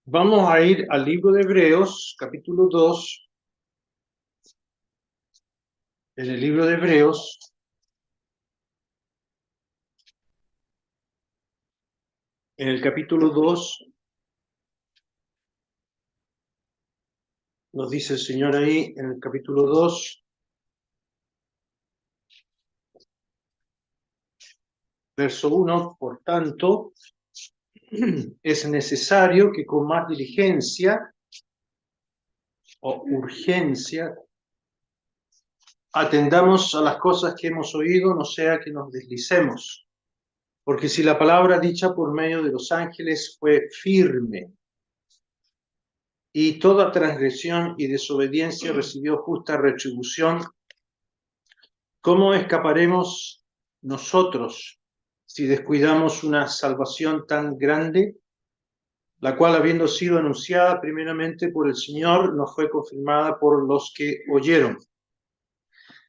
Vamos a ir al libro de Hebreos, capítulo 2. En el libro de Hebreos, en el capítulo 2, nos dice el Señor ahí, en el capítulo 2, verso 1, por tanto, es necesario que con más diligencia o urgencia atendamos a las cosas que hemos oído, no sea que nos deslicemos. Porque si la palabra dicha por medio de los ángeles fue firme, y toda transgresión y desobediencia recibió justa retribución, ¿cómo escaparemos nosotros si descuidamos una salvación tan grande, la cual, habiendo sido anunciada primeramente por el Señor, nos fue confirmada por los que oyeron,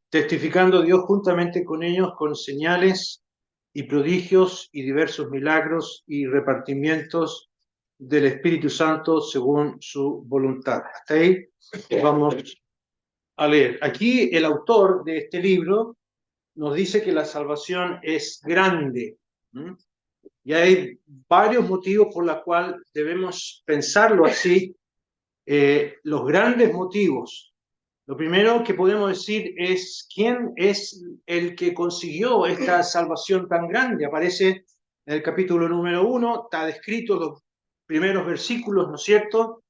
testificando Dios juntamente con ellos con señales y prodigios y diversos milagros y repartimientos del Espíritu Santo según su voluntad? Hasta ahí vamos a leer. Aquí el autor de este libro nos dice que la salvación es grande. Y hay varios motivos por los cuales debemos pensarlo así. Los grandes motivos. Lo primero que podemos decir es quién es el que consiguió esta salvación tan grande. Aparece en el capítulo número 1, está descrito los primeros versículos, ¿no es cierto?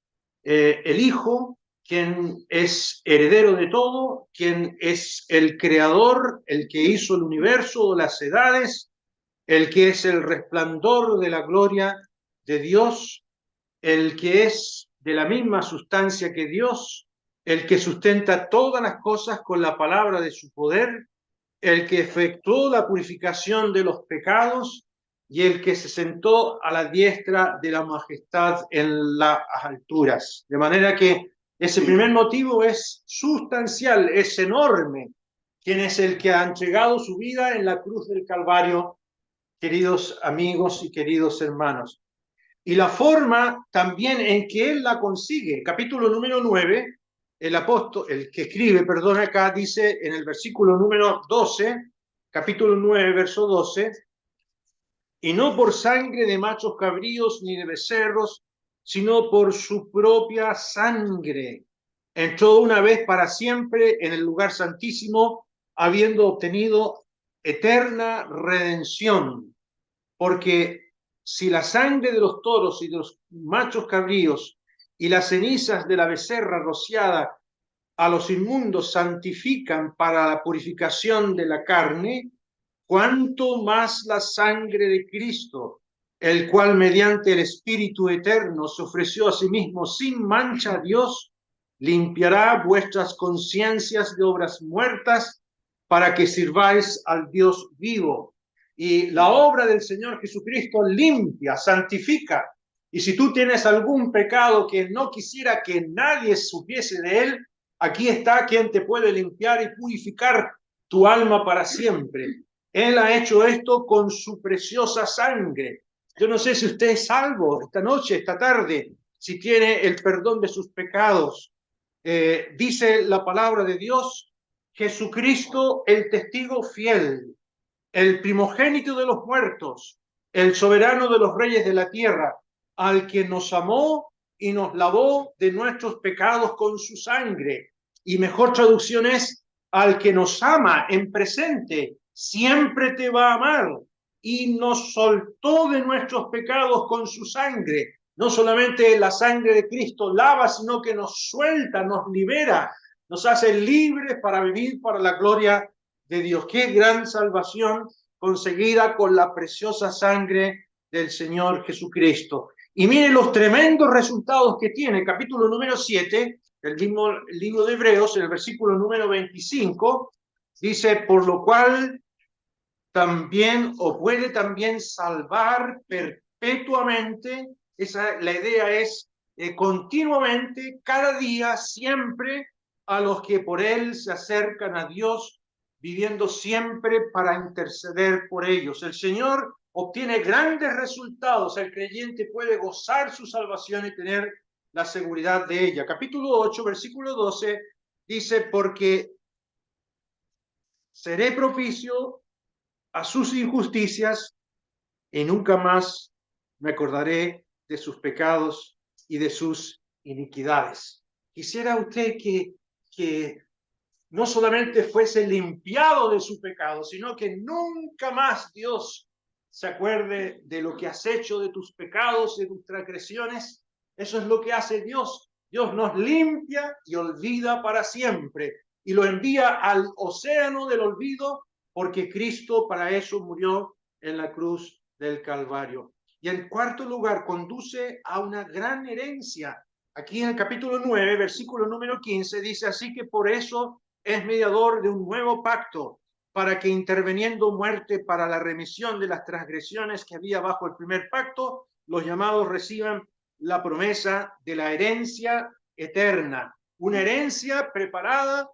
El Hijo, quien es heredero de todo, quien es el creador, el que hizo el universo, las edades, el que es el resplandor de la gloria de Dios, el que es de la misma sustancia que Dios, el que sustenta todas las cosas con la palabra de su poder, el que efectuó la purificación de los pecados y el que se sentó a la diestra de la majestad en las alturas. De manera que ese primer motivo es sustancial, es enorme. Quien es el que ha entregado su vida en la cruz del Calvario, queridos amigos y queridos hermanos. Y la forma también en que él la consigue. Capítulo número 9, el apóstol, el que escribe, perdón, acá dice en el versículo número 12, capítulo 9, verso 12, y no por sangre de machos cabríos ni de becerros, sino por su propia sangre. Entró una vez para siempre en el lugar santísimo, habiendo obtenido eterna redención. Porque si la sangre de los toros y de los machos cabríos y las cenizas de la becerra rociada a los inmundos santifican para la purificación de la carne, cuánto más la sangre de Cristo, el cual mediante el Espíritu eterno se ofreció a sí mismo sin mancha a Dios, limpiará vuestras conciencias de obras muertas para que sirváis al Dios vivo. Y la obra del Señor Jesucristo limpia, santifica. Y si tú tienes algún pecado que no quisiera que nadie supiese de él, aquí está quien te puede limpiar y purificar tu alma para siempre. Él ha hecho esto con su preciosa sangre. Yo no sé si usted es salvo esta noche, esta tarde, si tiene el perdón de sus pecados. Dice la palabra de Dios, Jesucristo, el testigo fiel, el primogénito de los muertos, el soberano de los reyes de la tierra, al que nos amó y nos lavó de nuestros pecados con su sangre. Y mejor traducción es, al que nos ama en presente, siempre te va a amar. Y nos soltó de nuestros pecados con su sangre. No solamente la sangre de Cristo lava, sino que nos suelta, nos libera, nos hace libres para vivir para la gloria de Dios. Qué gran salvación conseguida con la preciosa sangre del Señor Jesucristo. Y mire los tremendos resultados que tiene. Capítulo número 7, el mismo libro de Hebreos, en el versículo número 25, dice, por lo cual también, o puede también salvar perpetuamente. La idea es continuamente, cada día, siempre, a los que por él se acercan a Dios, viviendo siempre para interceder por ellos. El Señor obtiene grandes resultados, el creyente puede gozar su salvación y tener la seguridad de ella. Capítulo 8, versículo 12, dice, porque seré propicio a sus injusticias y nunca más me acordaré de sus pecados y de sus iniquidades. Quisiera usted que no solamente fuese limpiado de su pecado, sino que nunca más Dios se acuerde de lo que has hecho, de tus pecados, de tus transgresiones. Eso es lo que hace Dios. Dios nos limpia y olvida para siempre y lo envía al océano del olvido porque Cristo para eso murió en la cruz del Calvario. Y en cuarto lugar, conduce a una gran herencia. Aquí en el capítulo 9, versículo número 15, dice, así que por eso es mediador de un nuevo pacto, para que interviniendo muerte para la remisión de las transgresiones que había bajo el primer pacto, los llamados reciban la promesa de la herencia eterna. Una herencia preparada,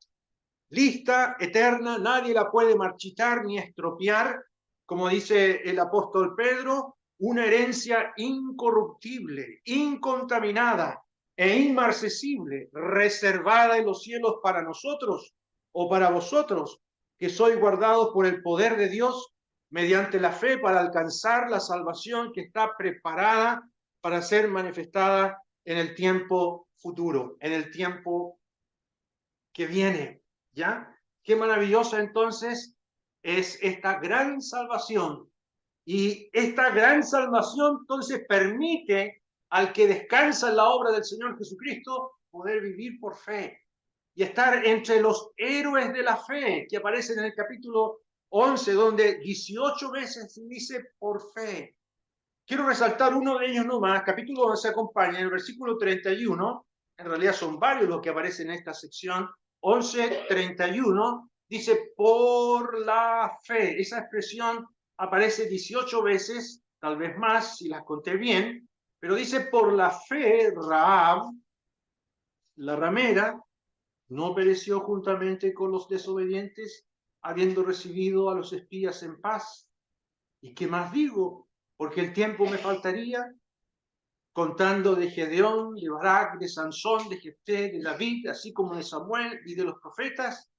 lista, eterna, nadie la puede marchitar ni estropear, como dice el apóstol Pedro, una herencia incorruptible, incontaminada e inmarcesible, reservada en los cielos para nosotros o para vosotros, que sois guardados por el poder de Dios mediante la fe para alcanzar la salvación que está preparada para ser manifestada en el tiempo futuro, en el tiempo que viene. ¿Ya? Qué maravillosa entonces es esta gran salvación. Y esta gran salvación entonces permite al que descansa en la obra del Señor Jesucristo poder vivir por fe y estar entre los héroes de la fe que aparecen en el capítulo 11, donde 18 veces dice por fe. Quiero resaltar uno de ellos nomás. Capítulo 11 acompaña en el versículo 31. En realidad son varios los que aparecen en esta sección. 11:31 dice por la fe. Esa expresión aparece 18 veces, tal vez más si las conté bien, pero dice por la fe Rahab, la ramera, no pereció juntamente con los desobedientes, habiendo recibido a los espías en paz. ¿Y qué más digo? Porque el tiempo me faltaría, contando de Gedeón, de Barak, de Sansón, de Jefté, de David, así como de Samuel y de los profetas,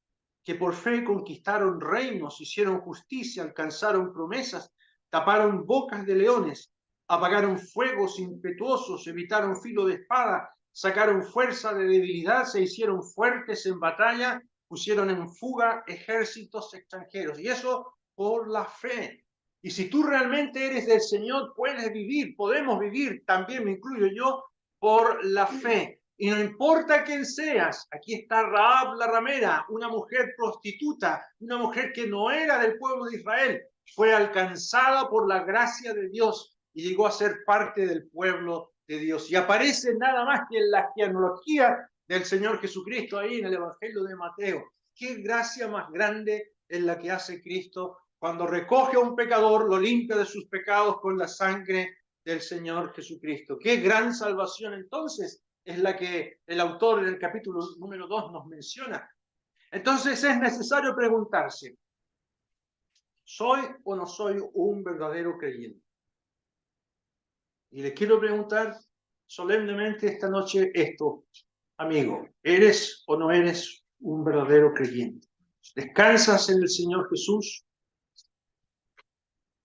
que por fe conquistaron reinos, hicieron justicia, alcanzaron promesas, taparon bocas de leones, apagaron fuegos impetuosos, evitaron filo de espada, sacaron fuerza de debilidad, se hicieron fuertes en batalla, pusieron en fuga ejércitos extranjeros. Y eso por la fe. Y si tú realmente eres del Señor, puedes vivir, podemos vivir, también me incluyo yo, por la fe. Y no importa quién seas, aquí está Rahab la ramera, una mujer prostituta, una mujer que no era del pueblo de Israel, fue alcanzada por la gracia de Dios y llegó a ser parte del pueblo de Dios. Y aparece nada más que en la genealogía del Señor Jesucristo ahí en el Evangelio de Mateo. Qué gracia más grande es la que hace Cristo cuando recoge a un pecador, lo limpia de sus pecados con la sangre del Señor Jesucristo. Qué gran salvación entonces es la que el autor en el capítulo número 2 nos menciona. Entonces es necesario preguntarse, ¿soy o no soy un verdadero creyente? Y le quiero preguntar solemnemente esta noche esto, amigo, ¿eres o no eres un verdadero creyente? ¿Descansas en el Señor Jesús?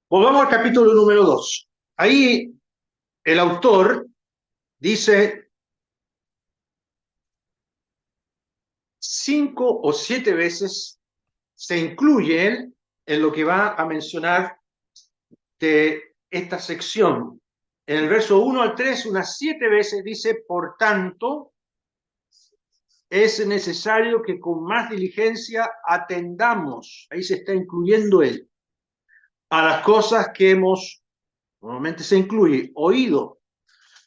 Volvamos al capítulo número 2. Ahí el autor dice 5 o 7 veces se incluye él en lo que va a mencionar de esta sección. En el verso 1 al 3, unas 7 veces dice, por tanto, es necesario que con más diligencia atendamos, ahí se está incluyendo él, a las cosas que hemos, normalmente se incluye, oído,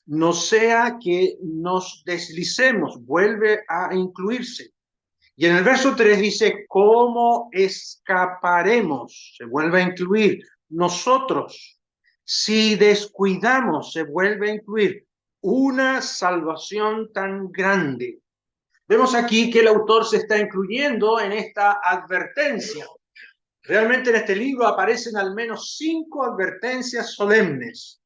no sea que nos deslicemos, vuelve a incluirse. Y en el verso 3 dice, ¿cómo escaparemos? Se vuelve a incluir. Nosotros, si descuidamos, se vuelve a incluir una salvación tan grande. Vemos aquí que el autor se está incluyendo en esta advertencia. Realmente en este libro aparecen al menos 5 advertencias solemnes.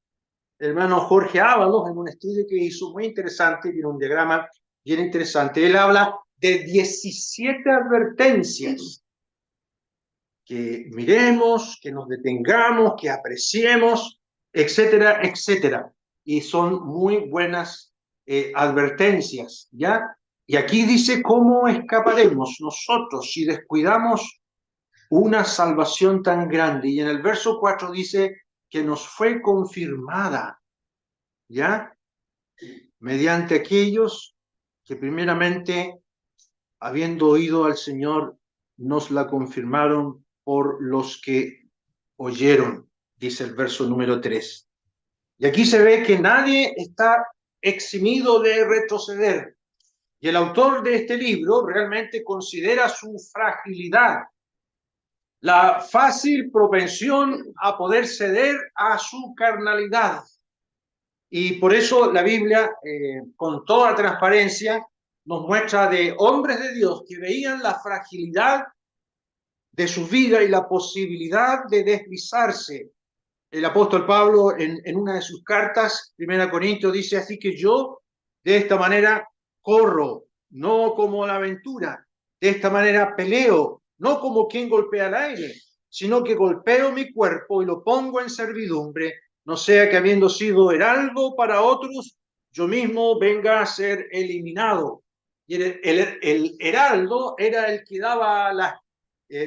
El hermano Jorge Ábalos, en un estudio que hizo muy interesante, tiene un diagrama bien interesante, él habla de 17 advertencias. Que miremos, que nos detengamos, que apreciemos, etcétera, etcétera. Y son muy buenas advertencias, ¿ya? Y aquí dice cómo escaparemos nosotros si descuidamos una salvación tan grande. Y en el verso 4 dice que nos fue confirmada, ¿ya? Mediante aquellos que primeramente, habiendo oído al Señor, nos la confirmaron por los que oyeron, dice el verso número 3. Y aquí se ve que nadie está eximido de retroceder. Y el autor de este libro realmente considera su fragilidad, la fácil propensión a poder ceder a su carnalidad. Y por eso la Biblia, con toda transparencia, nos muestra de hombres de Dios que veían la fragilidad de su vida y la posibilidad de deslizarse. El apóstol Pablo en una de sus cartas, 1 Corintios, dice: así que yo de esta manera corro, no como la aventura, de esta manera peleo, no como quien golpea al aire, sino que golpeo mi cuerpo y lo pongo en servidumbre, no sea que habiendo sido heraldo para otros, yo mismo venga a ser eliminado. Y el heraldo era el que daba las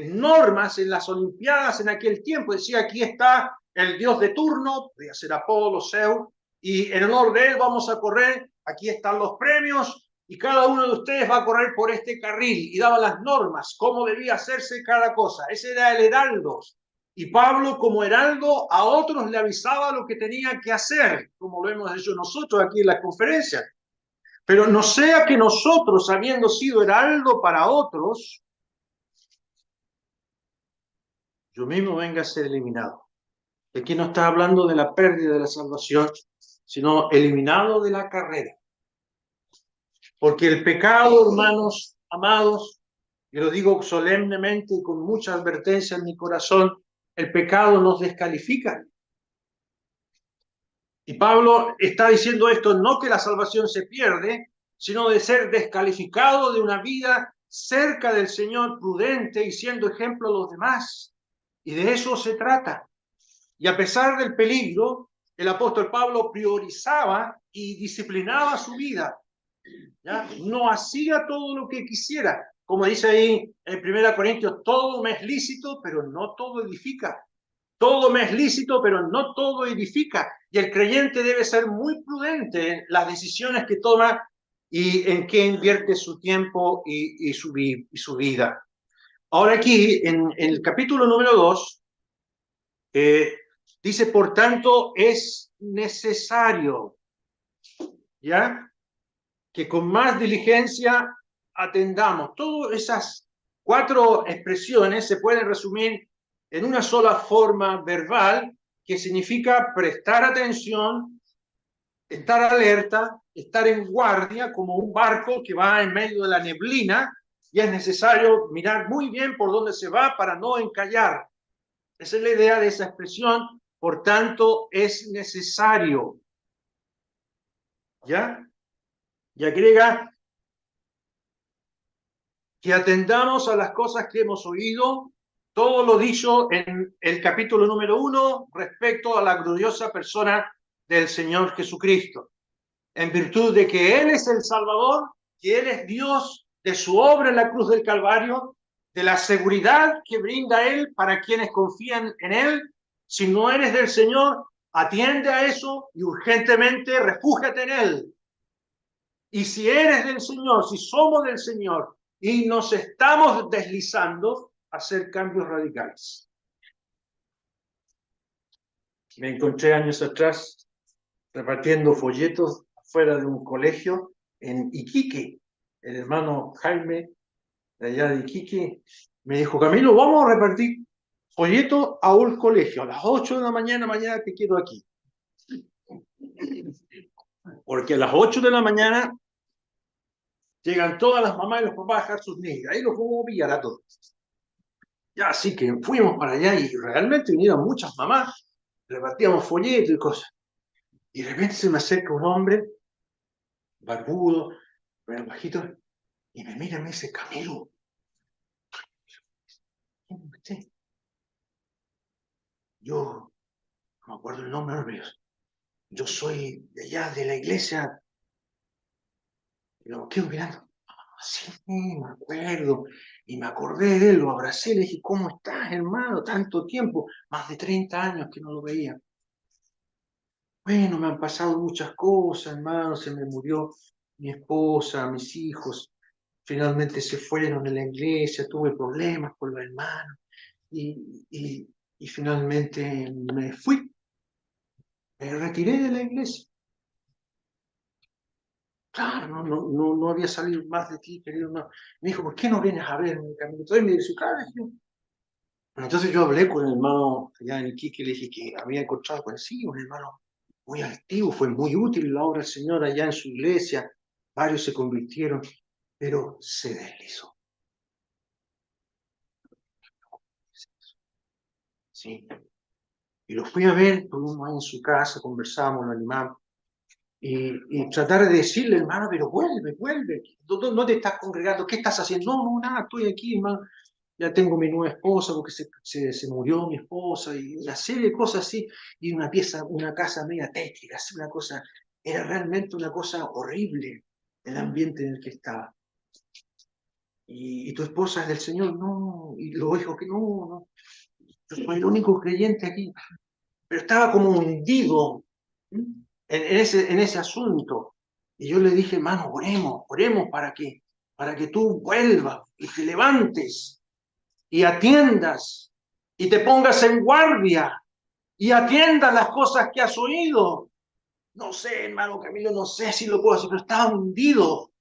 normas en las Olimpiadas en aquel tiempo. Decía: aquí está el dios de turno, podía ser Apolo, Zeus, y en honor de él vamos a correr, aquí están los premios, y cada uno de ustedes va a correr por este carril, y daba las normas, cómo debía hacerse cada cosa. Ese era el heraldo. Y Pablo, como heraldo, a otros le avisaba lo que tenía que hacer, como lo hemos hecho nosotros aquí en las conferencias. Pero no sea que nosotros, habiendo sido heraldo para otros, yo mismo venga a ser eliminado. Aquí no está hablando de la pérdida de la salvación, sino eliminado de la carrera. Porque el pecado, hermanos amados, y lo digo solemnemente y con mucha advertencia en mi corazón, el pecado nos descalifica. Y Pablo está diciendo esto, no que la salvación se pierde, sino de ser descalificado de una vida cerca del Señor, prudente y siendo ejemplo a los demás. Y de eso se trata. Y a pesar del peligro, el apóstol Pablo priorizaba y disciplinaba su vida. ¿Ya? No hacía todo lo que quisiera. Como dice ahí en 1 Corintios, todo me es lícito, pero no todo edifica. Todo me es lícito, pero no todo edifica. Y el creyente debe ser muy prudente en las decisiones que toma y en qué invierte su tiempo y su vida. Ahora aquí, en el capítulo número 2, dice: por tanto, es necesario, ¿ya?, que con más diligencia atendamos. Todas esas 4 expresiones se pueden resumir en una sola forma verbal, que significa prestar atención, estar alerta, estar en guardia, como un barco que va en medio de la neblina, y es necesario mirar muy bien por dónde se va para no encallar. Esa es la idea de esa expresión. Por tanto, es necesario. ¿Ya? Y agrega que atendamos a las cosas que hemos oído, todo lo dicho en el capítulo número 1 respecto a la gloriosa persona del Señor Jesucristo, en virtud de que Él es el Salvador, que Él es Dios, de su obra en la cruz del Calvario, de la seguridad que brinda Él para quienes confían en Él. Si no eres del Señor, atiende a eso y urgentemente refúgiate en Él. Y si eres del Señor, si somos del Señor y nos estamos deslizando, a hacer cambios radicales. Me encontré años atrás repartiendo folletos fuera de un colegio en Iquique. El hermano Jaime, de allá de Iquique, me dijo: Camilo, vamos a repartir folletos a un colegio a las 8 de la mañana, mañana te quiero aquí. Porque a las 8 de la mañana llegan todas las mamás y los papás a dejar sus niños. Ahí los vamos a pillar a todos. Ya, así que fuimos para allá y realmente vinieron muchas mamás, repartíamos folletos y cosas. Y de repente se me acerca un hombre, barbudo, pero bajito, y me mira y me dice, Camilo, ¿quién es usted? Yo no me acuerdo el nombre, pero yo soy de allá, de la iglesia. Y lo quedo mirando. Sí, me acuerdo. Y me acordé de él, lo abracé, le dije, ¿cómo estás, hermano? Tanto tiempo, más de 30 años que no lo veía. Bueno, me han pasado muchas cosas, hermano, se me murió mi esposa, mis hijos, finalmente se fueron de la iglesia, tuve problemas con los hermanos y finalmente me fui, me retiré de la iglesia. Claro, no había salido más de ti, querido hermano. Me dijo, ¿por qué no vienes a verme, Camilo? Entonces me dice, claro. Bueno, entonces yo hablé con el hermano allá en Iquique y le dije que había encontrado con sí, un hermano muy activo, fue muy útil la obra del Señor allá en su iglesia, varios se convirtieron, pero se deslizó. Sí. Y lo fui a ver, estuvimos ahí en su casa, conversamos, lo animamos, y tratar de decirle, hermano, pero vuelve, no te estás congregando, ¿qué estás haciendo? No, nada, estoy aquí, hermano. Ya tengo mi nueva esposa porque se murió mi esposa y una serie de cosas así, y una casa media tétrica, así una cosa, era realmente una cosa horrible el ambiente en el que estaba. Y tu esposa es del Señor, no, y lo dijo que no, yo soy el único creyente aquí, pero estaba como hundido en ese asunto. Y yo le dije, hermano, oremos para que tú vuelvas y te levantes y atiendas y te pongas en guardia y atiendas las cosas que has oído. No sé, hermano Camilo, no sé si lo puedo hacer, pero estaba hundido.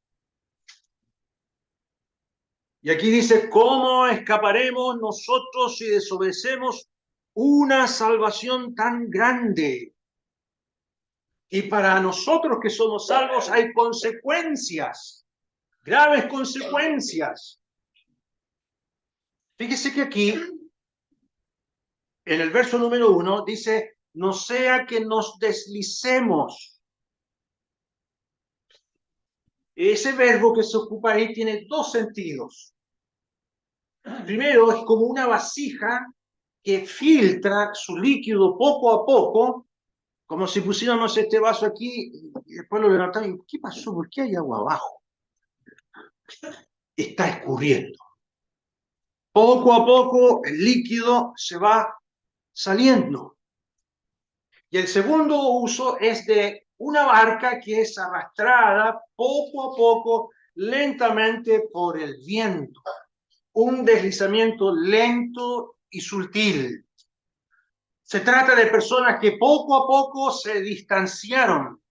Y aquí dice, ¿cómo escaparemos nosotros si desobedecemos una salvación tan grande? Y para nosotros que somos salvos hay consecuencias, graves consecuencias. Fíjese que aquí, en el verso número 1, dice, no sea que nos deslicemos. Ese verbo que se ocupa ahí tiene dos sentidos. Primero, es como una vasija que filtra su líquido poco a poco, como si pusiéramos este vaso aquí y después lo levantamos y ¿qué pasó? ¿Por qué hay agua abajo? Está escurriendo. Poco a poco el líquido se va saliendo. Y el segundo uso es de una barca que es arrastrada poco a poco, lentamente por el viento. Un deslizamiento lento y sutil. Se trata de personas que poco a poco se distanciaron,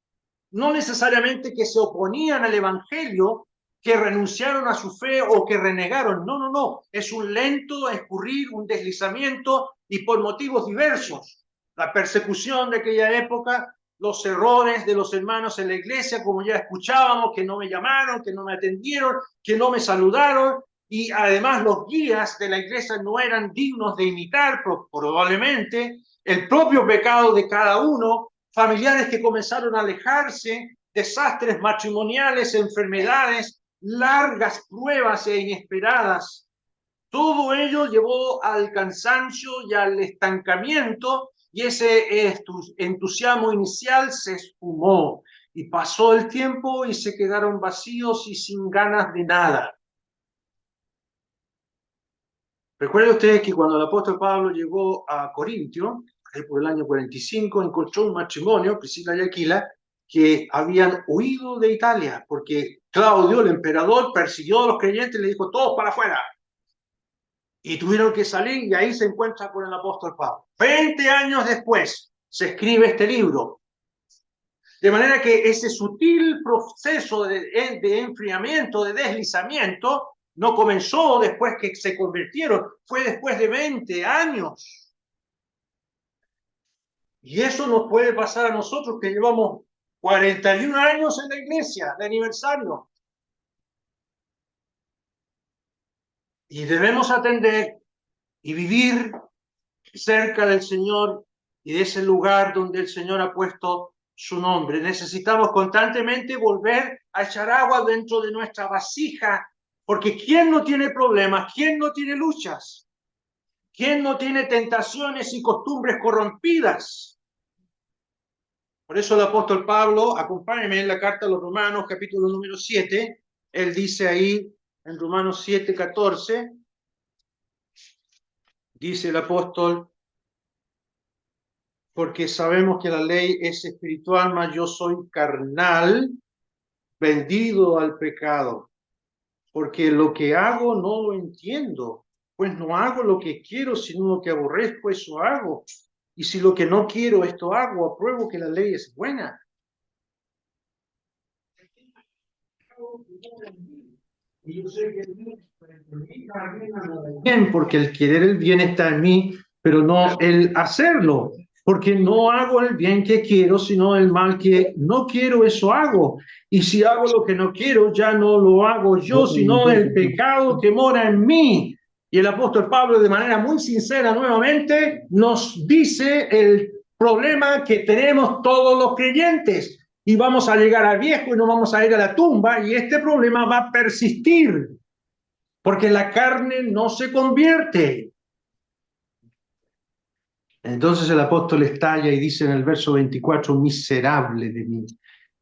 no necesariamente que se oponían al Evangelio, que renunciaron a su fe o que renegaron. No. Es un lento escurrir, un deslizamiento y por motivos diversos. La persecución de aquella época, los errores de los hermanos en la iglesia, como ya escuchábamos, que no me llamaron, que no me atendieron, que no me saludaron, y además los guías de la iglesia no eran dignos de imitar, probablemente, el propio pecado de cada uno, familiares que comenzaron a alejarse, desastres matrimoniales, enfermedades, largas pruebas e inesperadas. Todo ello llevó al cansancio y al estancamiento y ese entusiasmo inicial se esfumó y pasó el tiempo y se quedaron vacíos y sin ganas de nada. Recuerden ustedes que cuando el apóstol Pablo llegó a Corintio, por el año 45, encontró un matrimonio, Priscila y Aquila, que habían huido de Italia, porque Claudio, el emperador, persiguió a los creyentes y le dijo, todos para afuera. Y tuvieron que salir y ahí se encuentra con el apóstol Pablo. 20 años después se escribe este libro. De manera que ese sutil proceso de enfriamiento, de deslizamiento, no comenzó después que se convirtieron, fue después de 20 años. Y eso nos puede pasar a nosotros que llevamos 41 años en la iglesia, de aniversario. Y debemos atender y vivir cerca del Señor y de ese lugar donde el Señor ha puesto su nombre. Necesitamos constantemente volver a echar agua dentro de nuestra vasija, porque ¿quién no tiene problemas? ¿Quién no tiene luchas? ¿Quién no tiene tentaciones y costumbres corrompidas? Por eso el apóstol Pablo, acompáñenme en la carta a los Romanos, capítulo número 7, él dice ahí en Romanos 7:14, dice el apóstol: porque sabemos que la ley es espiritual, mas yo soy carnal, vendido al pecado, porque lo que hago no lo entiendo, pues no hago lo que quiero, sino lo que aborrezco, eso hago. Y si lo que no quiero, esto hago, apruebo que la ley es buena. Y yo sé que bien, porque el querer el bien está en mí, pero no el hacerlo, porque no hago el bien que quiero, sino el mal que no quiero, eso hago. Y si hago lo que no quiero, ya no lo hago yo, sino el pecado que mora en mí. Y el apóstol Pablo, de manera muy sincera, nuevamente, nos dice el problema que tenemos todos los creyentes. Y vamos a llegar a viejo y no vamos a ir a la tumba, y este problema va a persistir, porque la carne no se convierte. Entonces el apóstol estalla y dice en el verso 24, miserable de mí,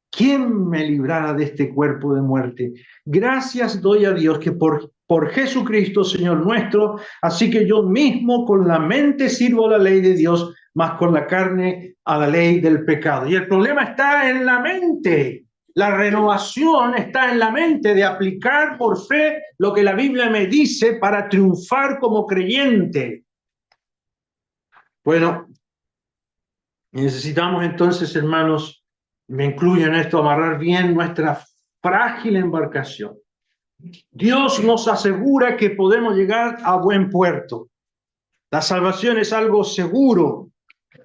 ¿quién me librará de este cuerpo de muerte? Gracias doy a Dios que por Jesucristo, Señor nuestro, así que yo mismo con la mente sirvo a la ley de Dios, mas con la carne a la ley del pecado. Y el problema está en la mente. La renovación está en la mente de aplicar por fe lo que la Biblia me dice para triunfar como creyente. Bueno, necesitamos entonces, hermanos, me incluyo en esto, amarrar bien nuestra frágil embarcación. Dios nos asegura que podemos llegar a buen puerto. La salvación es algo seguro.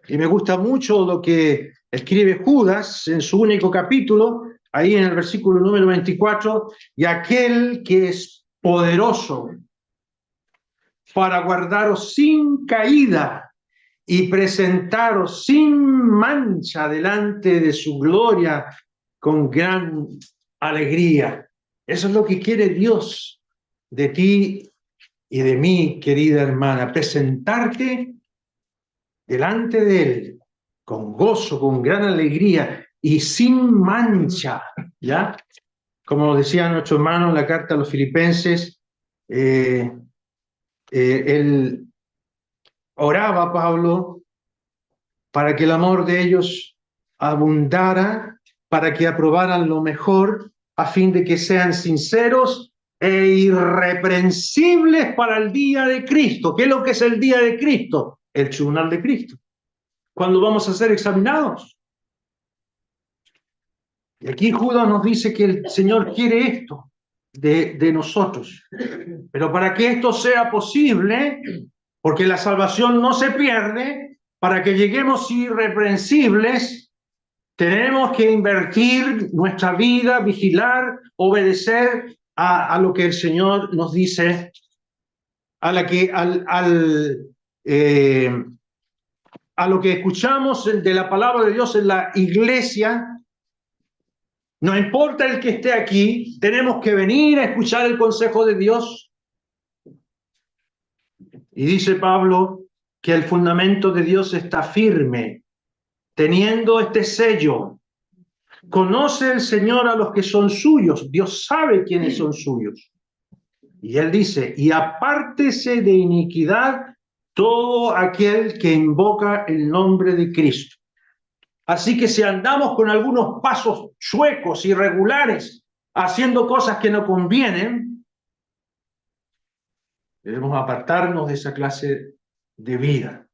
Y me gusta mucho lo que escribe Judas en su único capítulo, ahí en el versículo número 24, y aquel que es poderoso para guardaros sin caída y presentaros sin mancha delante de su gloria con gran alegría. Eso es lo que quiere Dios de ti y de mí, querida hermana, presentarte delante de Él con gozo, con gran alegría y sin mancha, ¿ya? Como decía nuestro hermano en la carta a los Filipenses, él oraba, Pablo, para que el amor de ellos abundara, para que aprobaran lo mejor, a fin de que sean sinceros e irreprensibles para el día de Cristo. ¿Qué es lo que es el día de Cristo? El tribunal de Cristo. Cuando vamos a ser examinados. Y aquí Judas nos dice que el Señor quiere esto de nosotros. Pero para que esto sea posible, porque la salvación no se pierde, para que lleguemos irreprensibles, tenemos que invertir nuestra vida, vigilar, obedecer a lo que el Señor nos dice, a lo que escuchamos de la palabra de Dios en la iglesia. No importa el que esté aquí, tenemos que venir a escuchar el consejo de Dios. Y dice Pablo que el fundamento de Dios está firme, teniendo este sello. Conoce el Señor a los que son suyos. Dios sabe quiénes son suyos. Y él dice, y apártese de iniquidad todo aquel que invoca el nombre de Cristo. Así que si andamos con algunos pasos chuecos, irregulares, haciendo cosas que no convienen, debemos apartarnos de esa clase de vida,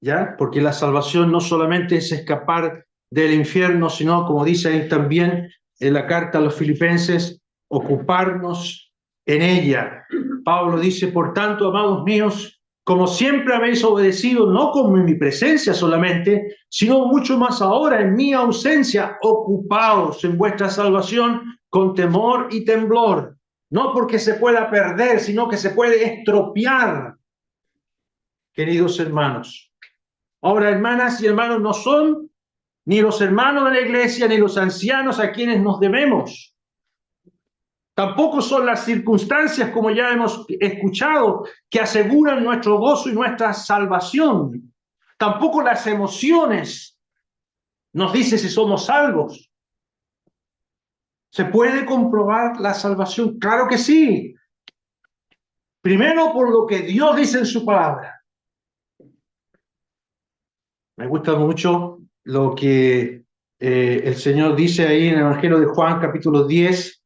¿ya? Porque la salvación no solamente es escapar del infierno, sino, como dice ahí también en la carta a los Filipenses, ocuparnos en ella. Pablo dice, por tanto, amados míos, como siempre habéis obedecido, no como en mi presencia solamente, sino mucho más ahora en mi ausencia, ocupaos en vuestra salvación con temor y temblor, no porque se pueda perder, sino que se puede estropear. queridos hermanos. Ahora, hermanas y hermanos, no son ni los hermanos de la iglesia ni los ancianos a quienes nos debemos. Tampoco son las circunstancias, como ya hemos escuchado, que aseguran nuestro gozo y nuestra salvación. Tampoco las emociones nos dicen si somos salvos. ¿Se puede comprobar la salvación? Claro que sí. Primero por lo que Dios dice en su palabra. Me gusta mucho lo que el Señor dice ahí en el Evangelio de Juan, capítulo 10,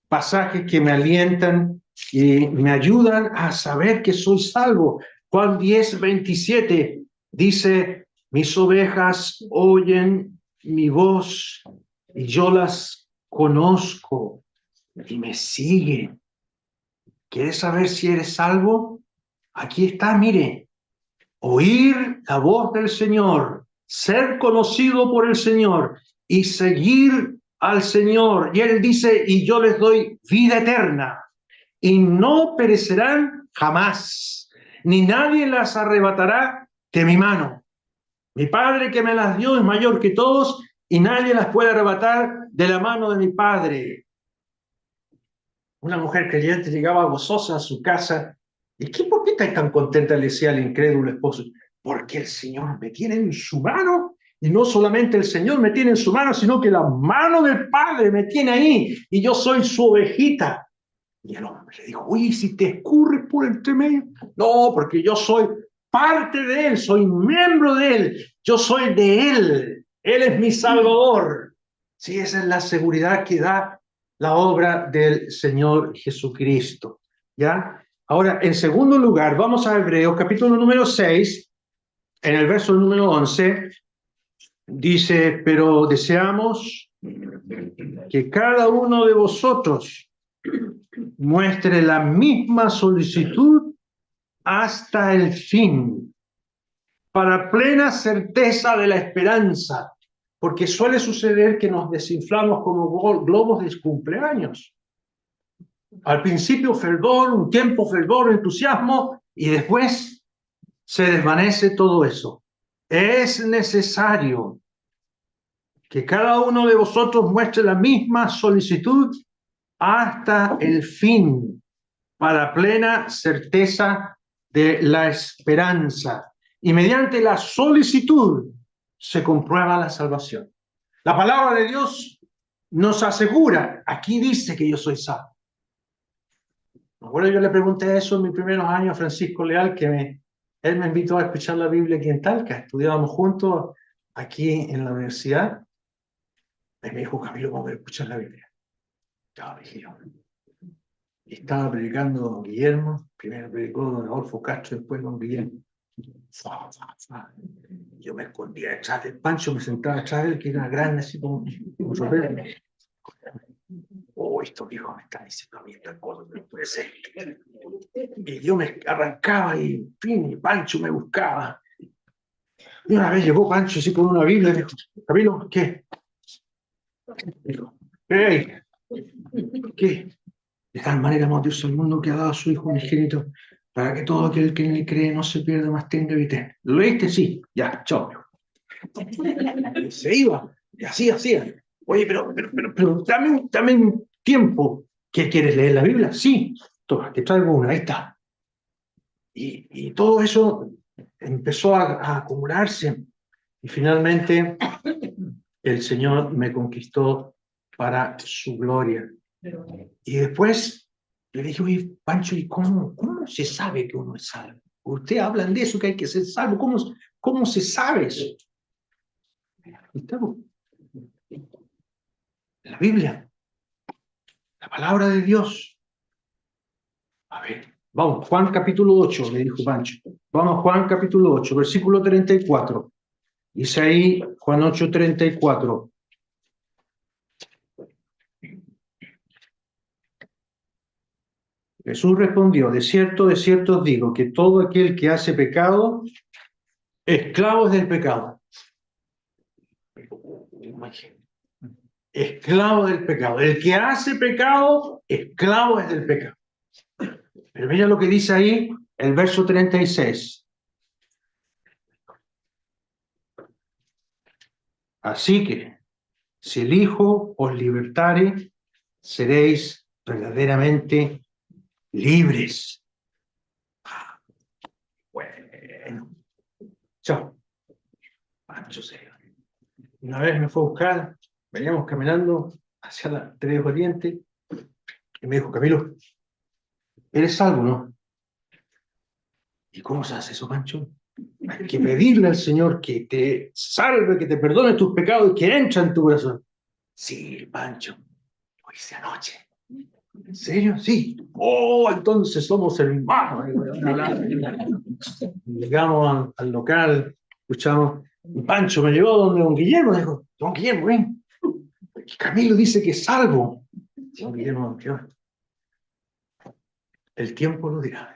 pasajes que me alientan y me ayudan a saber que soy salvo. Juan 10, 27 dice, mis ovejas oyen mi voz y yo las conozco y me siguen. ¿Quieres saber si eres salvo? Aquí está, mire. Oír la voz del Señor, ser conocido por el Señor y seguir al Señor. Y Él dice, y yo les doy vida eterna y no perecerán jamás, ni nadie las arrebatará de mi mano. Mi Padre que me las dio es mayor que todos y nadie las puede arrebatar de la mano de mi Padre. Una mujer creyente llegaba gozosa a su casa. ¿Y por qué estás tan contenta? Le decía al incrédulo esposo. Porque el Señor me tiene en su mano. Y no solamente el Señor me tiene en su mano, sino que la mano del Padre me tiene ahí. Y yo soy su ovejita. Y el hombre le dijo, oye, si te escurres por el medio. No, porque yo soy parte de Él, soy miembro de Él. Yo soy de Él. Él es mi Salvador. Sí, esa es la seguridad que da la obra del Señor Jesucristo. ¿Ya? Ahora, en segundo lugar, vamos a Hebreos, capítulo número 6, en el verso número 11, dice, pero deseamos que cada uno de vosotros muestre la misma solicitud hasta el fin, para plena certeza de la esperanza, porque suele suceder que nos desinflamos como globos de cumpleaños. Al principio fervor, un tiempo fervor, entusiasmo, y después se desvanece todo eso. Es necesario que cada uno de vosotros muestre la misma solicitud hasta el fin, para plena certeza de la esperanza. Y mediante la solicitud se comprueba la salvación. La palabra de Dios nos asegura, aquí dice que yo soy salvo. Bueno, yo le pregunté eso en mis primeros años a Francisco Leal, él me invitó a escuchar la Biblia aquí en Talca. Estudiábamos juntos aquí en la universidad. Y me dijo, Camilo, vamos a escuchar la Biblia. Estaba vigilado. Y estaba predicando don Guillermo. Primero predicó don Adolfo Castro, después don Guillermo. Yo me escondía detrás del Pancho, me sentaba detrás de él, que era grande, así como ropero. Oh, estos viejos me están diciendo a mí esta cosa, no puede ser. Y yo me arrancaba y, en fin, y Pancho me buscaba. Y una vez llegó Pancho así con una Biblia y dijo, Camilo, ¿qué? Dijo, ¿qué? ¿Qué? De tal manera amó Dios al mundo que ha dado a su Hijo unigénito para que todo aquel que en él cree no se pierda, más tenga vida eterna. ¿Lo leíste? Sí. Ya, chao. Y se iba. Y así hacía. Oye, pero dame un tiempo. ¿Qué quieres leer la Biblia? Sí. Toma, te traigo una. Ahí está. Y todo eso empezó a acumularse. Y finalmente el Señor me conquistó para su gloria. Y después le dije, oye, Pancho, ¿y cómo se sabe que uno es salvo? Ustedes hablan de eso, que hay que ser salvo. ¿Cómo se sabe eso? Estamos en la Biblia, la palabra de Dios. A ver, vamos, Juan capítulo 8, le dijo Pancho. Vamos, Juan capítulo 8, versículo 34. Dice ahí, Juan 8, 34. Jesús respondió, de cierto os digo, que todo aquel que hace pecado, esclavo es del pecado. Esclavo del pecado. El que hace pecado, esclavo es del pecado. Pero mira lo que dice ahí, el verso 36. Así que, si el Hijo os libertare, seréis verdaderamente libres. Bueno, chao. Pancho serio. Una vez me fue a buscar, veníamos caminando hacia la Tres Oriente, y me dijo, Camilo, ¿eres salvo, no? ¿Y cómo se hace eso, Pancho? Hay que pedirle al Señor que te salve, que te perdone tus pecados y que entre en tu corazón. Sí, Pancho, lo hice anoche. ¿En serio? Sí. Oh, entonces somos hermanos. Llegamos al local, escuchamos, y Pancho me llevó donde don Guillermo, dijo, don Guillermo, ven, Camilo dice que es salvo. Don Guillermo, el tiempo lo dirá.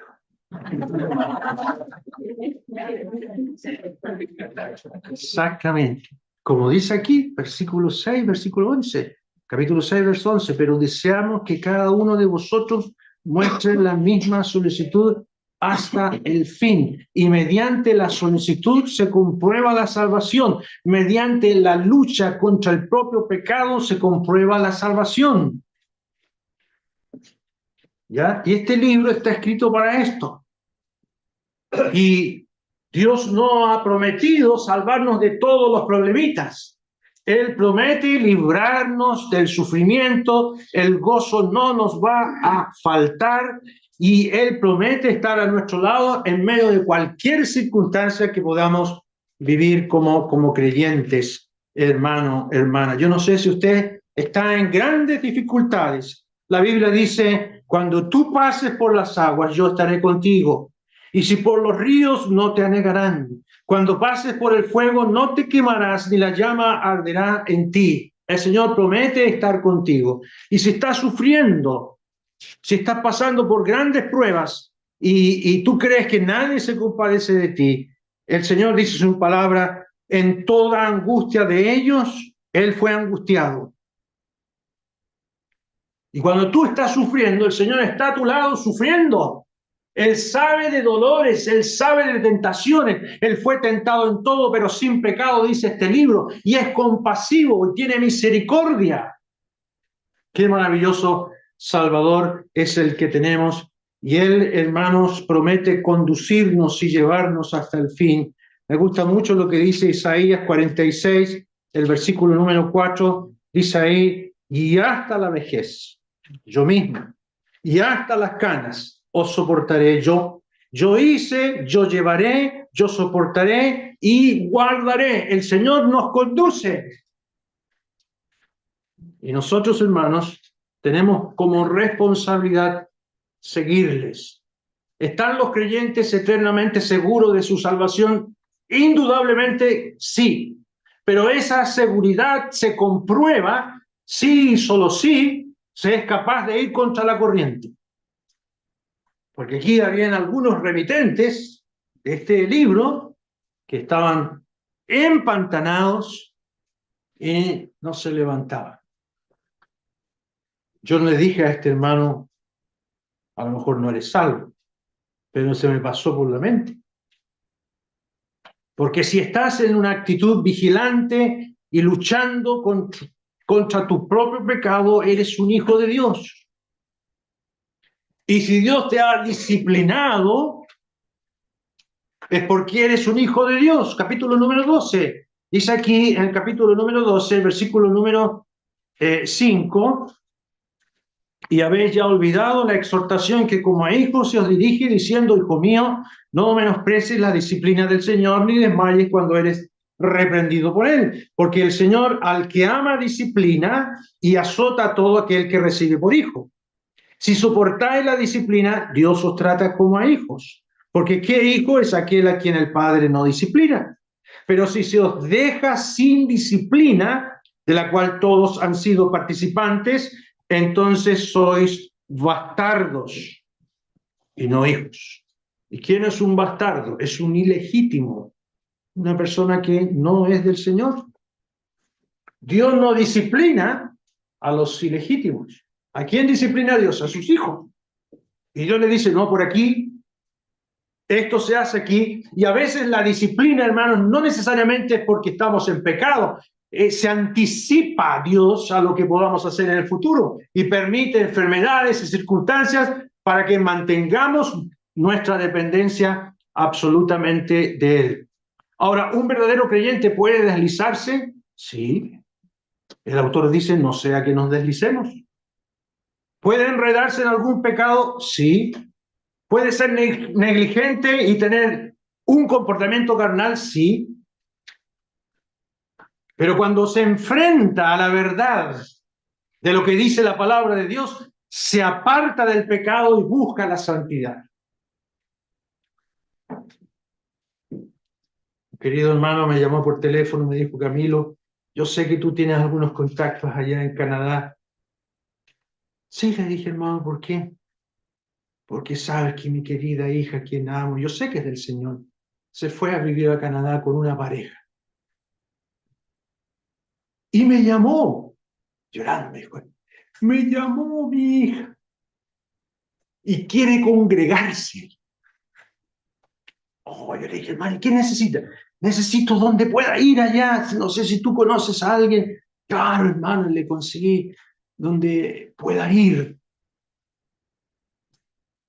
Exactamente. Como dice aquí, versículo 6, versículo 11, capítulo 6, verso 11, pero deseamos que cada uno de vosotros muestre la misma solicitud hasta el fin. Y mediante la solicitud se comprueba la salvación. Mediante la lucha contra el propio pecado se comprueba la salvación. ¿Ya? Y este libro está escrito para esto. Y Dios no ha prometido salvarnos de todos los problemitas. Él promete librarnos del sufrimiento, el gozo no nos va a faltar y Él promete estar a nuestro lado en medio de cualquier circunstancia que podamos vivir como creyentes, hermano, hermana. Yo no sé si usted está en grandes dificultades. La Biblia dice, cuando tú pases por las aguas, yo estaré contigo. Y si por los ríos, no te anegarán. Cuando pases por el fuego, no te quemarás, ni la llama arderá en ti. El Señor promete estar contigo. Y si estás sufriendo, si estás pasando por grandes pruebas y tú crees que nadie se compadece de ti, el Señor dice en su palabra, en toda angustia de ellos, Él fue angustiado. Y cuando tú estás sufriendo, el Señor está a tu lado sufriendo. Él sabe de dolores, Él sabe de tentaciones. Él fue tentado en todo, pero sin pecado, dice este libro. Y es compasivo y tiene misericordia. Qué maravilloso Salvador es el que tenemos. Y Él, hermanos, promete conducirnos y llevarnos hasta el fin. Me gusta mucho lo que dice Isaías 46, el versículo número 4. Dice ahí, y hasta la vejez, yo mismo, y hasta las canas os soportaré yo. Yo hice, yo llevaré, yo soportaré y guardaré. El Señor nos conduce. Y nosotros, hermanos, tenemos como responsabilidad seguirles. ¿Están los creyentes eternamente seguros de su salvación? Indudablemente sí. Pero esa seguridad se comprueba si y solo si se es capaz de ir contra la corriente. Porque aquí habían algunos remitentes de este libro que estaban empantanados y no se levantaban. Yo le dije a este hermano, a lo mejor no eres salvo, pero se me pasó por la mente. Porque si estás en una actitud vigilante y luchando contra tu propio pecado, eres un hijo de Dios. Y si Dios te ha disciplinado, es porque eres un hijo de Dios. Capítulo número 12. Dice aquí en el capítulo número 12, versículo número 5, y habéis ya olvidado la exhortación que como a hijos se os dirige diciendo, hijo mío, no menosprecies la disciplina del Señor, ni desmayes cuando eres reprendido por Él, porque el Señor al que ama disciplina y azota a todo aquel que recibe por hijo. Si soportáis la disciplina, Dios os trata como a hijos, porque ¿qué hijo es aquel a quien el Padre no disciplina? Pero si se os deja sin disciplina, de la cual todos han sido participantes, entonces sois bastardos y no hijos. ¿Y quién es un bastardo? Es un ilegítimo, una persona que no es del Señor. Dios no disciplina a los ilegítimos. ¿A quién disciplina Dios? A sus hijos. Y Dios le dice, no, por aquí Esto se hace aquí, y a veces la disciplina, hermanos, no necesariamente es porque estamos en pecado. Se anticipa a Dios a lo que podamos hacer en el futuro y permite enfermedades y circunstancias para que mantengamos nuestra dependencia absolutamente de Él. Ahora, ¿un verdadero creyente puede deslizarse? Sí. El autor dice, no sea que nos deslicemos. ¿Puede enredarse en algún pecado? Sí. ¿Puede ser negligente y tener un comportamiento carnal? Sí. Pero cuando se enfrenta a la verdad de lo que dice la palabra de Dios, se aparta del pecado y busca la santidad. Un querido hermano me llamó por teléfono, me dijo, Camilo, yo sé que tú tienes algunos contactos allá en Canadá. Sí, le dije, hermano, ¿por qué? Porque sabes que mi querida hija, quien amo, yo sé que es del Señor, se fue a vivir a Canadá con una pareja. Y me llamó, llorando, me dijo, me llamó mi hija y quiere congregarse. Oh, yo le dije, hermano, ¿qué necesita? Necesito donde pueda ir allá. No sé si tú conoces a alguien. Claro, hermano, le conseguí donde pueda ir.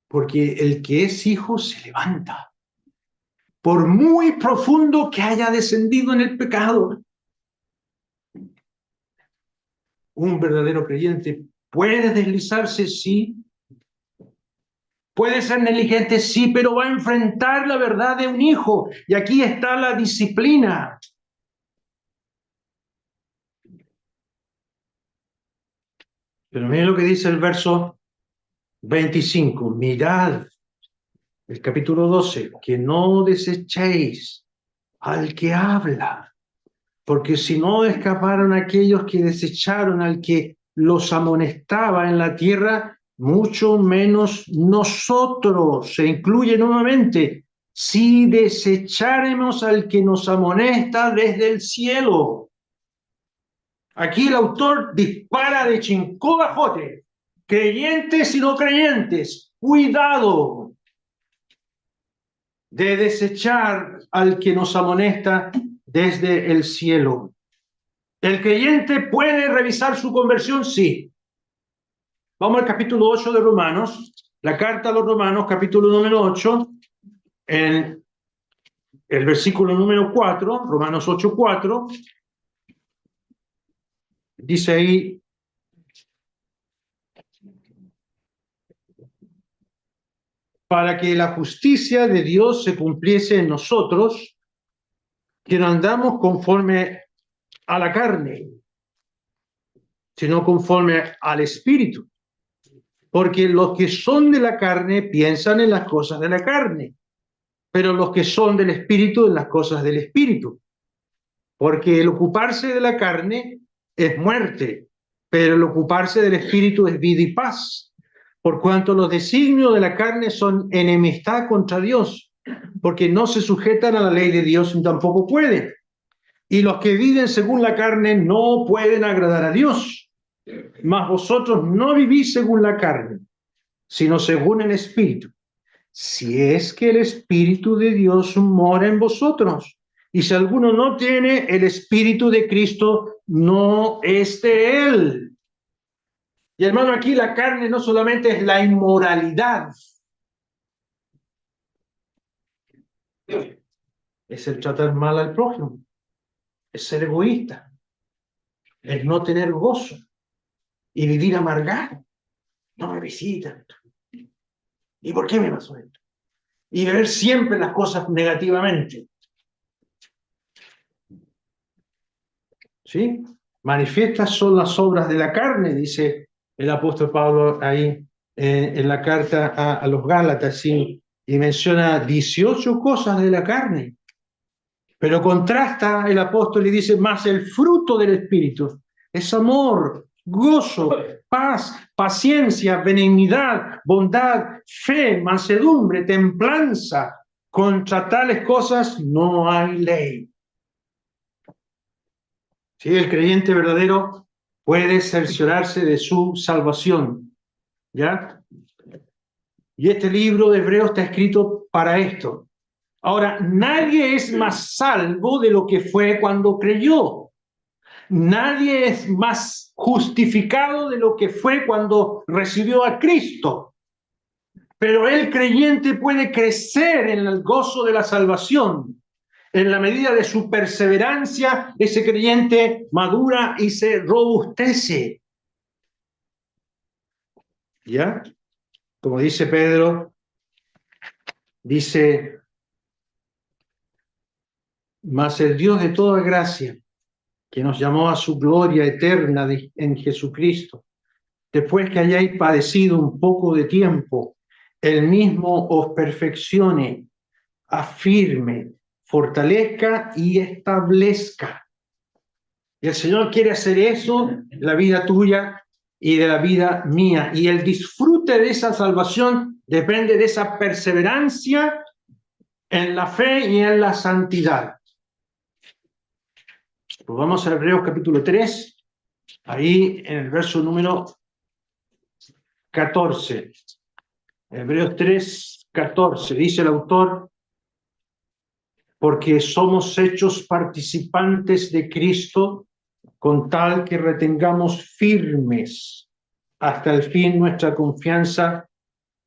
Porque el que es hijo se levanta. Por muy profundo que haya descendido en el pecado. Un verdadero creyente puede deslizarse, sí. Puede ser negligente, sí, pero va a enfrentar la verdad de un hijo. Y aquí está la disciplina. Pero miren lo que dice el verso 25. Mirad, el capítulo 12, que no desechéis al que habla, porque si no escaparon aquellos que desecharon al que los amonestaba en la tierra, mucho menos nosotros. Se incluye nuevamente, si desecháremos al que nos amonesta desde el cielo. Aquí el autor dispara de chincobajote, creyentes y no creyentes, cuidado de desechar al que nos amonesta desde el cielo. ¿El creyente puede revisar su conversión? Sí. Vamos al capítulo 8 de Romanos, la carta a los Romanos, capítulo número 8, en el versículo número 4, Romanos 8, 4, dice ahí, para que la justicia de Dios se cumpliese en nosotros, que no andamos conforme a la carne, sino conforme al Espíritu. Porque los que son de la carne piensan en las cosas de la carne, pero los que son del Espíritu en las cosas del Espíritu. Porque el ocuparse de la carne es muerte, pero el ocuparse del Espíritu es vida y paz. Por cuanto los designios de la carne son enemistad contra Dios, porque no se sujetan a la ley de Dios ni tampoco pueden. Y los que viven según la carne no pueden agradar a Dios. Mas vosotros no vivís según la carne, sino según el Espíritu. Si es que el Espíritu de Dios mora en vosotros. Y si alguno no tiene el Espíritu de Cristo, no es de él. Y hermano, aquí la carne no solamente es la inmoralidad, es el tratar mal al prójimo, es ser egoísta, es no tener gozo y vivir amargado. No me visitan. ¿Y por qué me pasó esto? Y ver siempre las cosas negativamente. ¿Sí? Manifiestas son las obras de la carne, dice el apóstol Pablo ahí en la carta a los Gálatas, ¿sí? Y menciona 18 cosas de la carne. Pero contrasta el apóstol y dice, más el fruto del Espíritu es amor, gozo, paz, paciencia, benignidad, bondad, fe, mansedumbre, templanza. Contra tales cosas no hay ley. ¿Sí? El creyente verdadero puede cerciorarse de su salvación, ¿ya? Y este libro de Hebreos está escrito para esto. Ahora, nadie es más salvo de lo que fue cuando creyó. Nadie es más justificado de lo que fue cuando recibió a Cristo. Pero el creyente puede crecer en el gozo de la salvación. En la medida de su perseverancia, ese creyente madura y se robustece. ¿Ya? Como dice Pedro, dice, mas el Dios de toda gracia, que nos llamó a su gloria eterna en Jesucristo, después que hayáis padecido un poco de tiempo, Él mismo os perfeccione, afirme, fortalezca y establezca. Y el Señor quiere hacer eso en la vida tuya y de la vida mía. Y el disfrute de esa salvación depende de esa perseverancia en la fe y en la santidad. Pues vamos a Hebreos capítulo 3, ahí en el verso número 14. Hebreos 3, 14, dice el autor, porque somos hechos participantes de Cristo, con tal que retengamos firmes hasta el fin nuestra confianza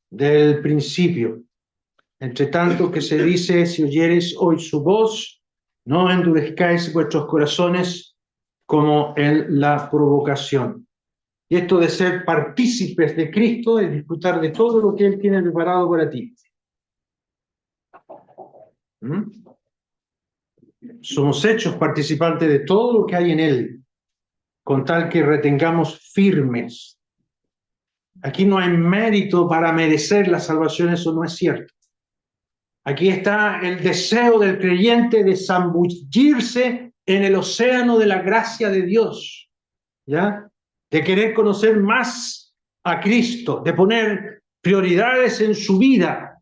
del principio. Entre tanto que se dice, si oyeres hoy su voz, no endurezcáis vuestros corazones como en la provocación. Y esto de ser partícipes de Cristo es disfrutar de todo lo que Él tiene preparado para ti. Somos hechos participantes de todo lo que hay en Él, con tal que retengamos firmes. Aquí no hay mérito para merecer la salvación, eso no es cierto. Aquí está el deseo del creyente de zambullirse en el océano de la gracia de Dios, ¿ya? De querer conocer más a Cristo, de poner prioridades en su vida.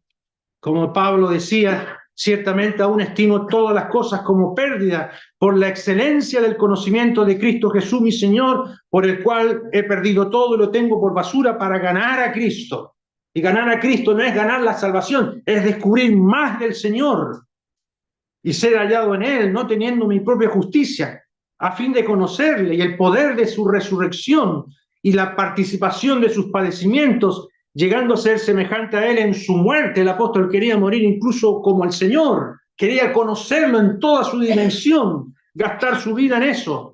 Como Pablo decía, ciertamente aún estimo todas las cosas como pérdida por la excelencia del conocimiento de Cristo Jesús, mi Señor, por el cual he perdido todo y lo tengo por basura para ganar a Cristo. Y ganar a Cristo no es ganar la salvación, es descubrir más del Señor y ser hallado en Él, no teniendo mi propia justicia, a fin de conocerle y el poder de su resurrección y la participación de sus padecimientos, llegando a ser semejante a Él en su muerte. El apóstol quería morir incluso como el Señor, quería conocerlo en toda su dimensión, gastar su vida en eso.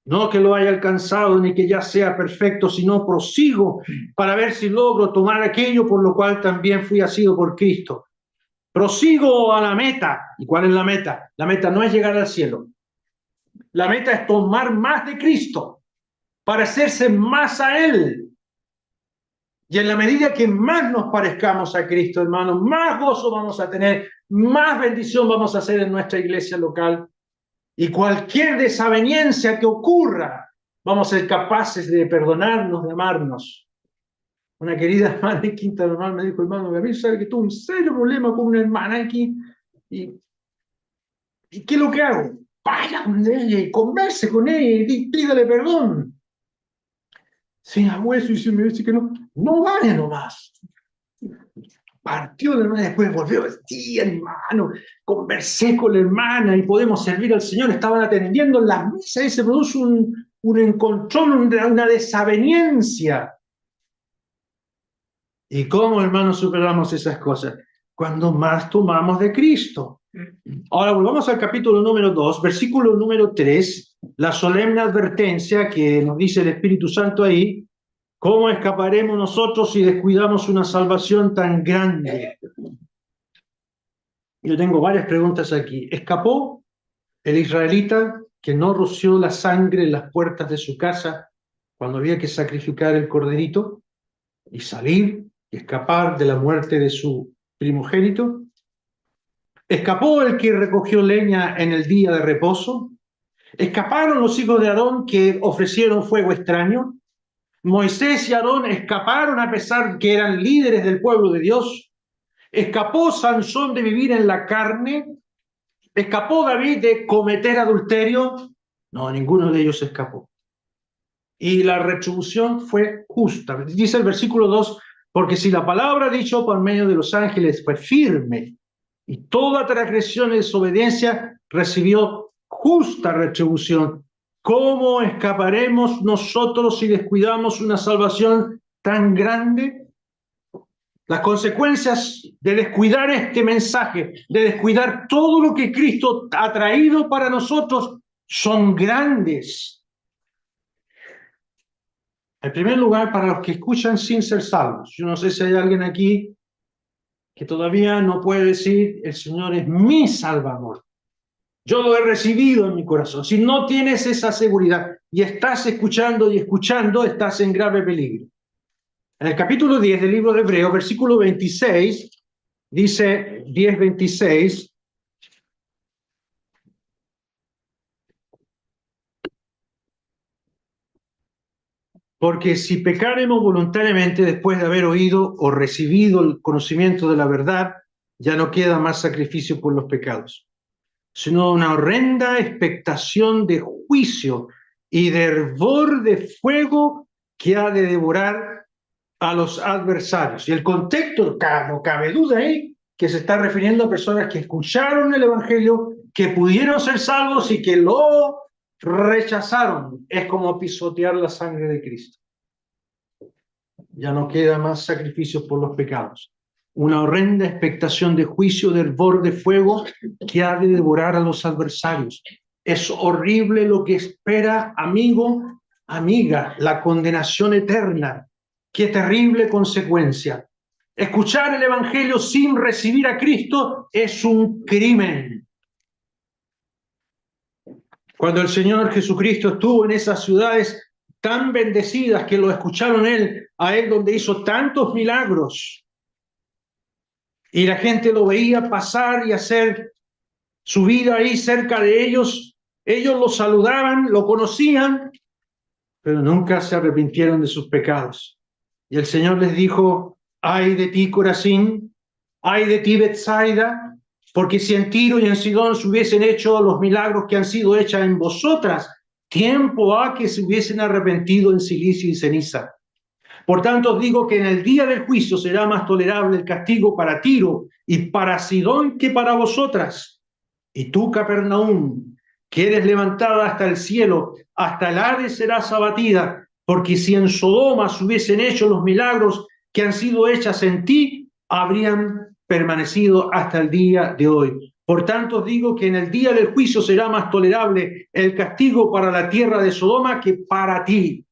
No que lo haya alcanzado ni que ya sea perfecto, sino prosigo para ver si logro tomar aquello por lo cual también fui asido por Cristo. Prosigo a la meta. ¿Y cuál es la meta? La meta no es llegar al cielo. La meta es tomar más de Cristo, parecerse más a Él. Y en la medida que más nos parezcamos a Cristo, hermanos, más gozo vamos a tener, más bendición vamos a hacer en nuestra iglesia local. Y cualquier desaveniencia que ocurra, vamos a ser capaces de perdonarnos, de amarnos. Una querida hermana de Quinta Normal me dijo, hermano, a mí sabe que tuve un serio problema con una hermana aquí. ¿Y qué es lo que hago? Vaya con ella y converse con ella y pídale perdón. Sin abuelo, y si me dice que no, no vale nomás. Partió la hermana, después volvió, sí, hermano, conversé con la hermana y podemos servir al Señor. Estaban atendiendo en las mesas y se produce un encontrón, una desaveniencia. ¿Y cómo, hermanos, superamos esas cosas? Cuando más tomamos de Cristo. Ahora volvamos al capítulo número 2, versículo número 3, la solemne advertencia que nos dice el Espíritu Santo ahí. ¿Cómo escaparemos nosotros si descuidamos una salvación tan grande? Yo tengo varias preguntas aquí. ¿Escapó el israelita que no roció la sangre en las puertas de su casa cuando había que sacrificar el corderito y salir y escapar de la muerte de su primogénito? ¿Escapó el que recogió leña en el día de reposo? ¿Escaparon los hijos de Aarón que ofrecieron fuego extraño? ¿Moisés y Aarón escaparon a pesar que eran líderes del pueblo de Dios? ¿Escapó Sansón de vivir en la carne? ¿Escapó David de cometer adulterio? No, ninguno de ellos escapó. Y la retribución fue justa. Dice el versículo 2, Porque si la palabra dicho por medio de los ángeles fue firme, y toda transgresión y desobediencia recibió justa retribución, ¿cómo escaparemos nosotros si descuidamos una salvación tan grande? Las consecuencias de descuidar este mensaje, de descuidar todo lo que Cristo ha traído para nosotros, son grandes. En primer lugar, para los que escuchan sin ser salvos. Yo no sé si hay alguien aquí que todavía no puede decir, el Señor es mi Salvador. Yo lo he recibido en mi corazón. Si no tienes esa seguridad y estás escuchando y escuchando, estás en grave peligro. En el capítulo 10 del libro de Hebreos, versículo 26, dice 10:26, porque si pecaremos voluntariamente después de haber oído o recibido el conocimiento de la verdad, ya no queda más sacrificio por los pecados, sino una horrenda expectación de juicio y de hervor de fuego que ha de devorar a los adversarios. Y el contexto, no cabe duda ahí, que se está refiriendo a personas que escucharon el Evangelio, que pudieron ser salvos y que lo rechazaron. Es como pisotear la sangre de Cristo. Ya no queda más sacrificio por los pecados. Una horrenda expectación de juicio, de hervor de fuego que ha de devorar a los adversarios. Es horrible lo que espera, amigo, amiga, la condenación eterna. Qué terrible consecuencia. Escuchar el Evangelio sin recibir a Cristo es un crimen. Cuando el Señor Jesucristo estuvo en esas ciudades tan bendecidas que lo escucharon a él donde hizo tantos milagros, y la gente lo veía pasar y hacer su vida ahí cerca de ellos lo saludaban, lo conocían, pero nunca se arrepintieron de sus pecados. Y el Señor les dijo, ay de ti, Corazín, ay de ti, Betsaida, porque si en Tiro y en Sidón se hubiesen hecho los milagros que han sido hechos en vosotras, tiempo ha que se hubiesen arrepentido en silicio y ceniza. Por tanto, os digo que en el día del juicio será más tolerable el castigo para Tiro y para Sidón que para vosotras. Y tú, Capernaum, que eres levantada hasta el cielo, hasta el Hades serás abatida, porque si en Sodoma se hubiesen hecho los milagros que han sido hechas en ti, habrían permanecido hasta el día de hoy. Por tanto, os digo que en el día del juicio será más tolerable el castigo para la tierra de Sodoma que para ti.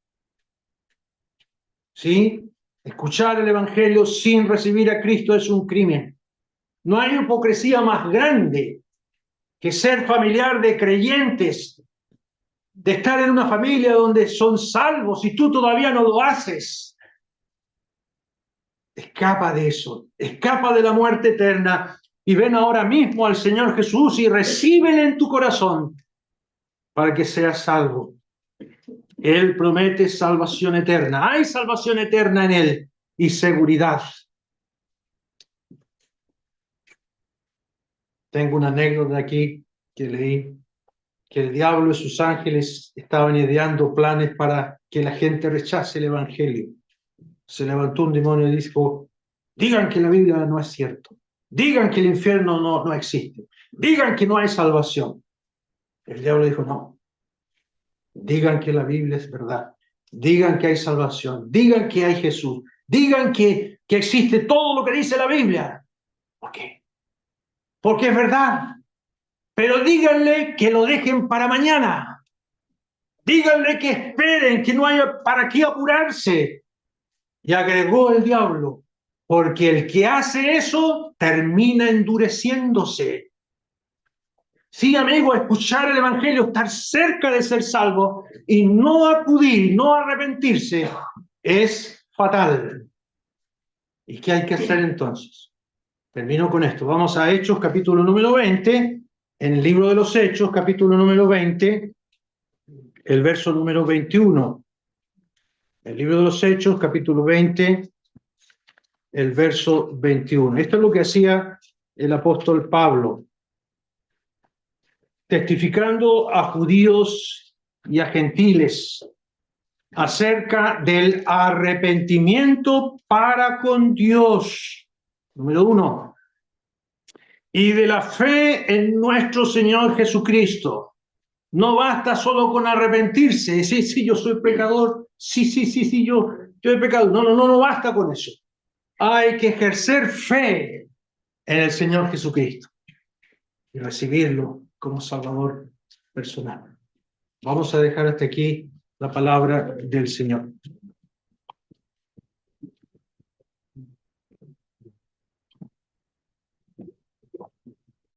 ¿Sí? Escuchar el Evangelio sin recibir a Cristo es un crimen. No hay hipocresía más grande que ser familiar de creyentes, de estar en una familia donde son salvos y tú todavía no lo haces. Escapa de eso, escapa de la muerte eterna y ven ahora mismo al Señor Jesús y recíbele en tu corazón para que seas salvo. Él promete salvación eterna. Hay salvación eterna en Él y seguridad. Tengo una anécdota aquí que leí, que el diablo y sus ángeles estaban ideando planes para que la gente rechace el Evangelio. Se levantó un demonio y dijo, digan que la Biblia no es cierto, digan que el infierno no existe, digan que no hay salvación. El diablo dijo, no, digan que la Biblia es verdad, digan que hay salvación, digan que hay Jesús, digan que existe todo lo que dice la Biblia. ¿Por qué? Porque es verdad. Pero díganle que lo dejen para mañana. Díganle que esperen, que no haya para qué apurarse. Y agregó el diablo, porque el que hace eso termina endureciéndose. Sí, amigo, escuchar el Evangelio, estar cerca de ser salvo y no acudir, no arrepentirse, es fatal. ¿Y qué hay que hacer entonces? Termino con esto. Vamos a Hechos, capítulo número 20. En el libro de los Hechos, capítulo número 20, el verso número 21. El libro de los Hechos, capítulo 20, el verso 21. Esto es lo que hacía el apóstol Pablo, testificando a judíos y a gentiles acerca del arrepentimiento para con Dios, número 1, y de la fe en nuestro Señor Jesucristo. No basta solo con arrepentirse, sí, yo soy pecador, sí, yo he pecado. No basta con eso. Hay que ejercer fe en el Señor Jesucristo y recibirlo como Salvador personal. Vamos a dejar hasta aquí la palabra del Señor.